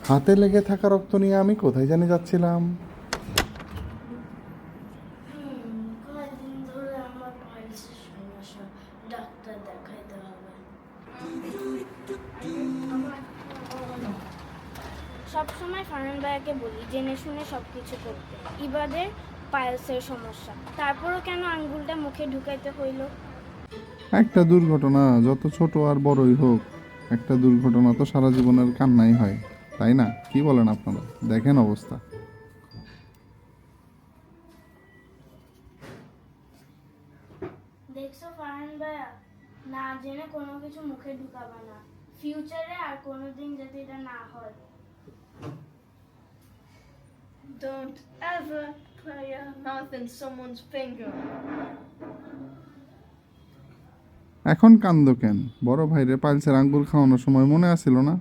হাতে লেগে থাকা রক্ত নিয়ে আমি কোথায় জানি যাচ্ছিলাম। কয়েকদিন ধরে আমার পাইলসের সমস্যা, ডাক্তার দেখাইতে হবে। সবসময় ফারহান ভাইয়াকে বলি জেনে শুনে সব কিছু করতে। ইবাদের পাইলসের সমস্যা, তারপরও কেন আঙ্গুলটা মুখে ঢুকাইতে হইল? একটা দুর্ঘটনা যত ছোট আর বড়ই হোক, একটা দুর্ঘটনা তো সারা জীবনের কান্নাই হয়, তাই না? কি বলেন আপনারা? দেখেন অবস্থা। দেখছো ফারহান ভাইয়া, না জেনে কোনো কিছু মুখে ঢুকাবা না। ফিউচারে আর কোনোদিন যাতে এটা না হয়। Don't ever put your mouth in someone's finger. এখন কান্দো কেন? বড় ভাইরে পাইলসের আঙ্গুল খাওয়ানোর সময় মনে আসছিল না?